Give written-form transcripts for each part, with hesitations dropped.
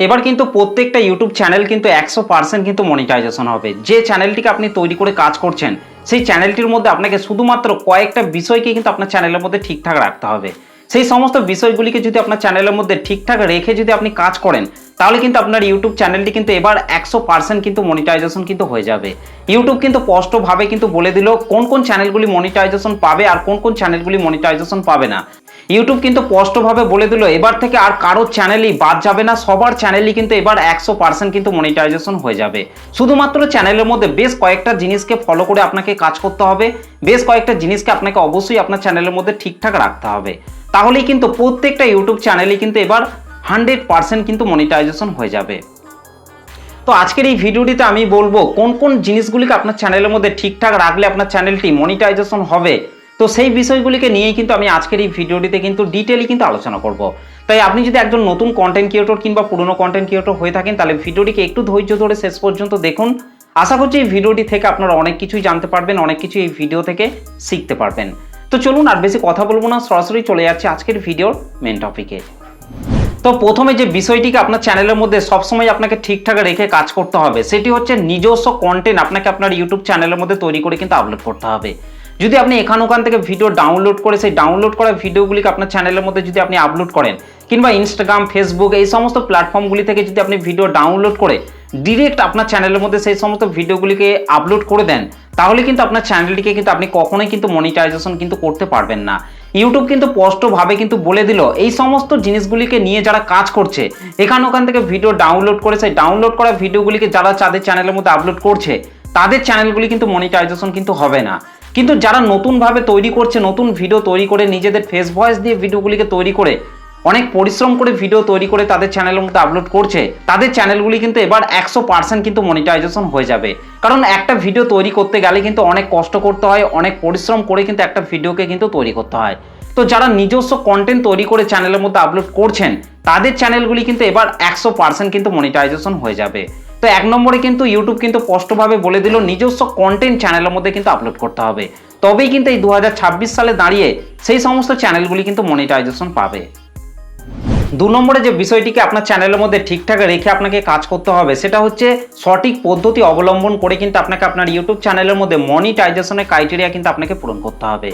এবার কিন্তু প্রত্যেকটা ইউটিউব চ্যানেল কিন্তু 100% কিন্তু মনিটাইজেশন হবে। যে চ্যানেলটিকে আপনি তৈরি করে কাজ করছেন সেই চ্যানেলটির মধ্যে আপনাকে শুধুমাত্র কয়েকটা বিষয়কে কিন্তু আপনার চ্যানেলের মধ্যে ঠিকঠাক রাখতে হবে। সেই সমস্ত বিষয়গুলিকে যদি আপনার চ্যানেলের মধ্যে ঠিকঠাক রেখে যদি আপনি কাজ করেন তাহলে কিন্তু আপনার ইউটিউব চ্যানেলটি কিন্তু এবার 100% কিন্তু মনিটাইজেশন কিন্তু হয়ে যাবে। ইউটিউব কিন্তু স্পষ্টভাবে কিন্তু বলে দিল কোন কোন চ্যানেলগুলি মনিটাইজেশন পাবে আর কোন কোন চ্যানেলগুলি মনিটাইজেশন পাবে না। ইউটিউব কিন্তু স্পষ্টভাবে বলে দিল এবার থেকে আর কারোর চ্যানেলই বাদ যাবে না, সবার চ্যানেলই কিন্তু এবার 100% কিন্তু মনিটাইজেশন হয়ে যাবে। শুধুমাত্র চ্যানেলের মধ্যে বেশ কয়েকটা জিনিসকে ফলো করে আপনাকে কাজ করতে হবে, বেশ কয়েকটা জিনিসকে আপনাকে অবশ্যই আপনার চ্যানেলের মধ্যে ঠিকঠাক রাখতে হবে, তাহলেই কিন্তু প্রত্যেকটা ইউটিউব চ্যানেলই কিন্তু এবার 100% কিন্তু মনিটাইজেশন হয়ে যাবে। তো আজকের এই ভিডিওটিতে আমি বলবো কোন কোন জিনিসগুলিকে আপনার চ্যানেলের মধ্যে ঠিকঠাক রাখলে আপনার চ্যানেলটি মনিটাইজেশন হবে। তো সেই বিষয়গুলিকে নিয়েই কিন্তু আমি আজকের এই ভিডিওটিতে কিন্তু ডিটেইলি কিন্তু আলোচনা করব। তাই আপনি যদি একজন নতুন কন্টেন্ট ক্রিয়েটর কিংবা পুরনো কন্টেন্ট ক্রিয়েটর হয়ে থাকেন তাহলে ভিডিওটিকে একটু ধৈর্য ধরে শেষ পর্যন্ত দেখুন। আশা করছি এই ভিডিওটি থেকে আপনারা অনেক কিছুই জানতে পারবেন, অনেক কিছু এই ভিডিও থেকে শিখতে পারবেন। তো চলুন আর বেশি কথা বলবো না, সরাসরি চলে যাচ্ছে আজকের ভিডিওর মেন টপিকে। তো প্রথমে যে বিষয়টিকে আপনার চ্যানেলের মধ্যে সবসময় আপনাকে ঠিকঠাক রেখে কাজ করতে হবে সেটি হচ্ছে নিজস্ব কন্টেন্ট আপনাকে আপনার ইউটিউব চ্যানেলের মধ্যে তৈরি করে কিন্তু আপলোড করতে হবে। যদি আপনি ওখান থেকে ভিডিও ডাউনলোড করে সেই ডাউনলোড করা ভিডিওগুলিকে আপনার চ্যানেলের মধ্যে যদি আপনি আপলোড করেন কিংবা ইনস্টাগ্রাম, ফেসবুক এই সমস্ত প্ল্যাটফর্মগুলি থেকে যদি আপনি ভিডিও ডাউনলোড করে ডিরেক্ট আপনার চ্যানেলের মধ্যে সেই সমস্ত ভিডিওগুলিকে আপলোড করে দেন তাহলে কিন্তু আপনার চ্যানেলটিকে কিন্তু আপনি কখনোই কিন্তু মনিটাইজেশন কিন্তু করতে পারবেন না। ইউটিউব কিন্তু স্পষ্টভাবে কিন্তু বলে দিল এই সমস্ত জিনিসগুলিকে নিয়ে যারা কাজ করছে ওখান থেকে ভিডিও ডাউনলোড করে সেই ডাউনলোড করা ভিডিওগুলিকে যারা তাদের চ্যানেলের মধ্যে আপলোড করছে তাদের চ্যানেলগুলি কিন্তু মনিটাইজেশন কিন্তু হবে না। কিন্তু যারা নতুনভাবে তৈরি করছে, নতুন ভিডিও তৈরি করে নিজেদের ফেস ভয়েস দিয়ে ভিডিওগুলিকে তৈরি করে অনেক পরিশ্রম করে ভিডিও তৈরি করে তাদের চ্যানেলের মধ্যে আপলোড করছে তাদের চ্যানেলগুলি কিন্তু এবার 100% কিন্তু মনিটাইজেশন হয়ে যাবে। কারণ একটা ভিডিও তৈরি করতে গেলে কিন্তু অনেক কষ্ট করতে হয়, অনেক পরিশ্রম করে কিন্তু একটা ভিডিওকে কিন্তু তৈরি করতে হয়। তো যারা নিজস্ব কন্টেন্ট তৈরি করে চ্যানেলের মধ্যে আপলোড করছেন তাদের চ্যানেলগুলি কিন্তু এবার 100% কিন্তু মনিটাইজেশন হয়ে যাবে। তো এক নম্বরে কিন্তু ইউটিউব কিন্তু স্পষ্টভাবে বলে দিল নিজস্ব কন্টেন্ট চ্যানেলের মধ্যে কিন্তু আপলোড করতে হবে, তবেই কিন্তু এই 2026 সালে দাঁড়িয়ে সেই সমস্ত চ্যানেলগুলি কিন্তু মনিটাইজেশন পাবে। দু নম্বরে যে বিষয়টিকে আপনার চ্যানেলের মধ্যে ঠিকঠাক রেখে আপনাকে কাজ করতে হবে সেটা হচ্ছে সঠিক পদ্ধতি অবলম্বন করে কিন্তু আপনাকে আপনার ইউটিউব চ্যানেলের মধ্যে মনিটাইজেশনের ক্রাইটেরিয়া কিন্তু আপনাকে পূরণ করতে হবে।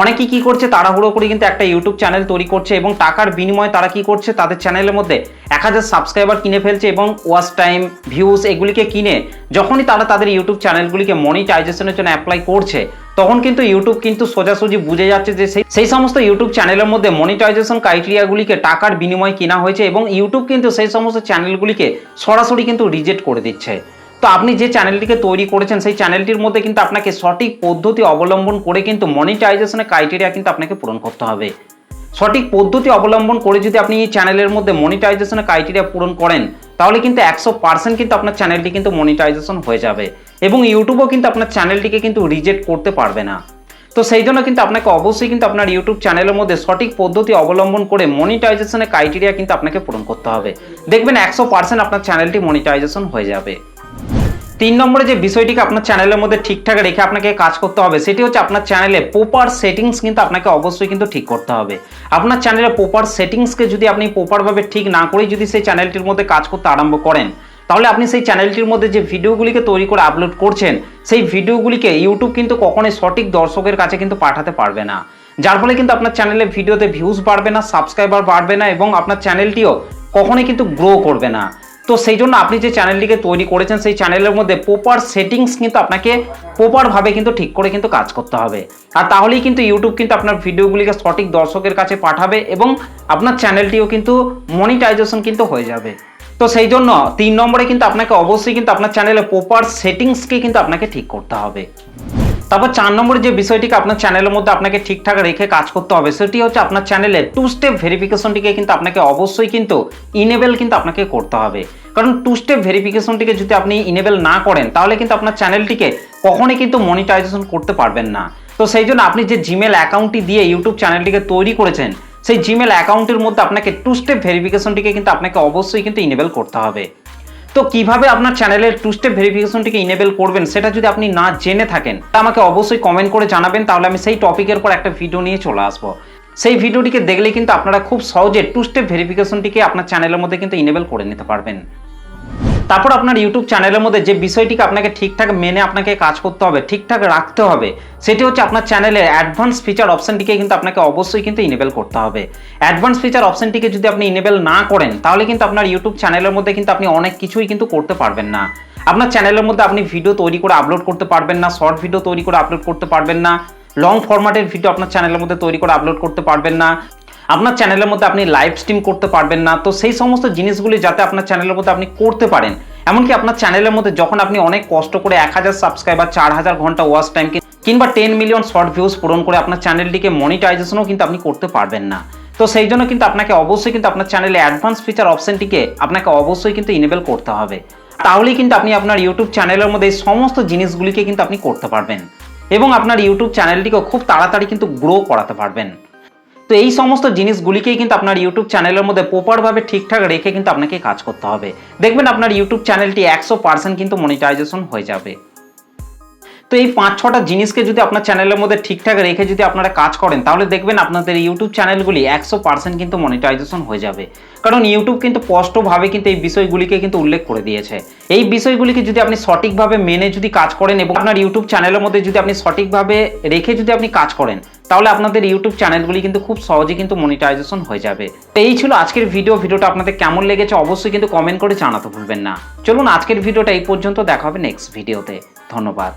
অনেকেই কি করছে তাড়াহুড়ো করে কিন্তু একটা ইউটিউব চ্যানেল তৈরি করছে এবং টাকার বিনিময়ে তারা কি করছে তাদের চ্যানেলের মধ্যে 1000 সাবস্ক্রাইবার কিনে ফেলছে এবং ওয়াচ টাইম, ভিউজ এগুলিকে কিনে যখনই তারা তাদের ইউটিউব চ্যানেলগুলিকে মনিটাইজেশনের জন্য অ্যাপ্লাই করছে তখন কিন্তু ইউটিউব কিন্তু সোজাসুজি বুঝে যাচ্ছে যে সেই সমস্ত ইউটিউব চ্যানেলের মধ্যে মনিটাইজেশন ক্রাইটেরিয়াগুলিকে টাকার বিনিময়ে কেনা হয়েছে এবং ইউটিউব কিন্তু সেই সমস্ত চ্যানেলগুলিকে সরাসরি কিন্তু রিজেক্ট করে দিচ্ছে। তো আপনি যে চ্যানেলটিকে তৈরি করেছেন সেই চ্যানেলটির মধ্যে কিন্তু আপনাকে সঠিক পদ্ধতি অবলম্বন করে কিন্তু মনিটাইজেশনের ক্রাইটেরিয়া কিন্তু আপনাকে পূরণ করতে হবে। সঠিক পদ্ধতি অবলম্বন করে যদি আপনি এই চ্যানেলের মধ্যে মনিটাইজেশনের ক্রাইটেরিয়া পূরণ করেন তাহলে কিন্তু 100% কিন্তু আপনার চ্যানেলটি কিন্তু মনিটাইজেশন হয়ে যাবে এবং ইউটিউবও কিন্তু আপনার চ্যানেলটিকে কিন্তু রিজেক্ট করতে পারবে না। তো সেই জন্য কিন্তু আপনাকে অবশ্যই কিন্তু আপনার ইউটিউব চ্যানেলের মধ্যে সঠিক পদ্ধতি অবলম্বন করে মনিটাইজেশনের ক্রাইটেরিয়া কিন্তু আপনাকে পূরণ করতে হবে। দেখবেন 100% আপনার চ্যানেলটি মনিটাইজেশন হয়ে যাবে। 3 নম্বরে যে বিষয়টিকে আপনার চ্যানেলের মধ্যে ঠিকঠাক রেখে আপনাকে কাজ করতে হবে সেটি হচ্ছে আপনার চ্যানেলে প্রপার সেটিংস কিন্তু আপনাকে অবশ্যই কিন্তু ঠিক করতে হবে। আপনার চ্যানেলে প্রপার সেটিংসকে যদি আপনি প্রপারভাবে ঠিক না করেই যদি সেই চ্যানেলটির মধ্যে কাজ করতে আরম্ভ করেন তাহলে আপনি সেই চ্যানেলটির মধ্যে যে ভিডিওগুলিকে তৈরি করে আপলোড করছেন সেই ভিডিওগুলিকে ইউটিউব কিন্তু কখনোই সঠিক দর্শকের কাছে কিন্তু পাঠাতে পারবে না, যার ফলে কিন্তু আপনার চ্যানেলে ভিডিওতে ভিউজ বাড়বে না, সাবস্ক্রাইবার বাড়বে না এবং আপনার চ্যানেলটিও কখনোই কিন্তু গ্রো করবে না। তো সেই জন্য আপনি যে চ্যানেলটিকে তৈরি করেছেন সেই চ্যানেলের মধ্যে প্রপার সেটিংস কিন্তু আপনাকে প্রপারভাবে কিন্তু ঠিক করে কিন্তু কাজ করতে হবে, আর তাহলেই কিন্তু ইউটিউব কিন্তু আপনার ভিডিওগুলিকে সঠিক দর্শকের কাছে পাঠাবে এবং আপনার চ্যানেলটিও কিন্তু মনিটাইজেশন কিন্তু হয়ে যাবে। তো সেই জন্য 3 নম্বরে কিন্তু আপনাকে অবশ্যই কিন্তু আপনার চ্যানেলে প্রপার সেটিংসকে কিন্তু আপনাকে ঠিক করতে হবে। তারপর 4 নম্বরে যে বিষয়টিকে আপনার চ্যানেলের মধ্যে আপনাকে ঠিকঠাক রেখে কাজ করতে হবে সেটি হচ্ছে আপনার চ্যানেলে 2 স্টেপ ভেরিফিকেশনটিকে কিন্তু আপনাকে অবশ্যই কিন্তু ইনেবল কিন্তু আপনাকে করতে হবে। কারণ 2 স্টেপ ভেরিফিকেশনটিকে যদি আপনি ইনেবল না করেন তাহলে কিন্তু আপনার চ্যানেলটিকে কখনোই কিন্তু মনিটাইজেশন করতে পারবেন না। তো সেই জন্য আপনি যে জিমেল অ্যাকাউন্টটি দিয়ে ইউটিউব চ্যানেলটিকে তৈরি করেছেন সেই জিমেল অ্যাকাউন্টের মধ্যে আপনাকে 2 স্টেপ ভেরিফিকেশনটিকে কিন্তু আপনাকে অবশ্যই কিন্তু ইনেবল করতে হবে। তো কিভাবে আপনার চ্যানেলের 2 স্টেপ ভেরিফিকেশনটিকে ইনেবল করবেন সেটা যদি আপনি না জেনে থাকেন তা আমাকে অবশ্যই কমেন্ট করে জানাবেন, তাহলে আমি সেই টপিকের পর একটা ভিডিও নিয়ে চলে আসবো। সেই ভিডিওটিকে দেখলে কিন্তু আপনারা খুব সহজে 2 স্টেপ ভেরিফিকেশনটিকে আপনার চ্যানেলের মধ্যে কিন্তু ইনেবল করে নিতে পারবেন। তারপর আপনার ইউটিউব চ্যানেলের মধ্যে যে বিষয়টিকে আপনাকে ঠিকঠাক মেনে আপনাকে কাজ করতে হবে, ঠিকঠাক রাখতে হবে, সেটি হচ্ছে আপনার চ্যানেলের অ্যাডভান্স ফিচার অপশনটিকে কিন্তু আপনাকে অবশ্যই কিন্তু ইনেবল করতে হবে। অ্যাডভান্স ফিচার অপশনটিকে যদি আপনি ইনেবল না করেন তাহলে কিন্তু আপনার ইউটিউব চ্যানেলের মধ্যে কিন্তু আপনি অনেক কিছুই কিন্তু করতে পারবেন না। আপনার চ্যানেলের মধ্যে আপনি ভিডিও তৈরি করে আপলোড করতে পারবেন না, শর্ট ভিডিও তৈরি করে আপলোড করতে পারবেন না, লং ফরম্যাটের ভিডিও আপনার চ্যানেলের মধ্যে তৈরি করে আপলোড করতে পারবেন না, আপনার চ্যানেলের মধ্যে আপনি লাইভ স্ট্রিম করতে পারবেন না। তো সেই সমস্ত জিনিসগুলি যাতে আপনার চ্যানেলের মধ্যে আপনি করতে পারেন, এমনকি আপনার চ্যানেলের মধ্যে যখন আপনি অনেক কষ্ট করে 1000 সাবস্ক্রাইবার, 4000 ঘন্টা ওয়াচ টাইম কিংবা 10 মিলিয়ন শর্ট ভিউজ পূরণ করে আপনার চ্যানেলটিকে মনিটাইজেশনও কিন্তু আপনি করতে পারবেন না। তো সেই জন্য কিন্তু আপনাকে অবশ্যই কিন্তু আপনার চ্যানেলে অ্যাডভান্স ফিচার অপশনটিকে আপনাকে অবশ্যই কিন্তু ইনেবল করতে হবে। তাহলেই কিন্তু আপনি আপনার ইউটিউব চ্যানেলের মধ্যে এই সমস্ত জিনিসগুলিকে কিন্তু আপনি করতে পারবেন এবং আপনার ইউটিউব চ্যানেলটিকে খুব তাড়াতাড়ি কিন্তু গ্রো করাতে পারবেন। তো এই সমস্ত জিনিসগুলিকেই কিন্তু আপনার ইউটিউব চ্যানেলের মধ্যে প্রপারভাবে ঠিকঠাক রেখে কিন্তু আপনাকে কাজ করতে হবে। দেখবেন আপনার ইউটিউব চ্যানেলটি 100% কিন্তু মনিটাইজেশন হয়ে যাবে। তো এই 5-6টা জিনিসকে যদি আপনার চ্যানেলের মধ্যে ঠিকঠাক রেখে যদি আপনারা কাজ করেন তাহলে দেখবেন আপনাদের ইউটিউব চ্যানেলগুলি 100% কিন্তু মনিটাইজেশন হয়ে যাবে। কারণ ইউটিউব কিন্তু স্পষ্টভাবে কিন্তু এই বিষয়গুলিকে কিন্তু উল্লেখ করে দিয়েছে। এই বিষয়গুলিকে যদি আপনি সঠিকভাবে মেনে যদি কাজ করেন এবং আপনার ইউটিউব চ্যানেলের মধ্যে যদি আপনি সঠিকভাবে রেখে যদি আপনি কাজ করেন তাহলে আপনাদের ইউটিউব চ্যানেলগুলি কিন্তু খুব সহজে কিন্তু মনিটাইজেশন হয়ে যাবে। তো এই ছিল আজকের ভিডিওটা আপনাদের কেমন লেগেছে অবশ্যই কিন্তু কমেন্ট করে জানাতে ভুলবেন না। চলুন আজকের ভিডিওটা এই পর্যন্ত, দেখা হবে নেক্সট ভিডিওতে। ধন্যবাদ।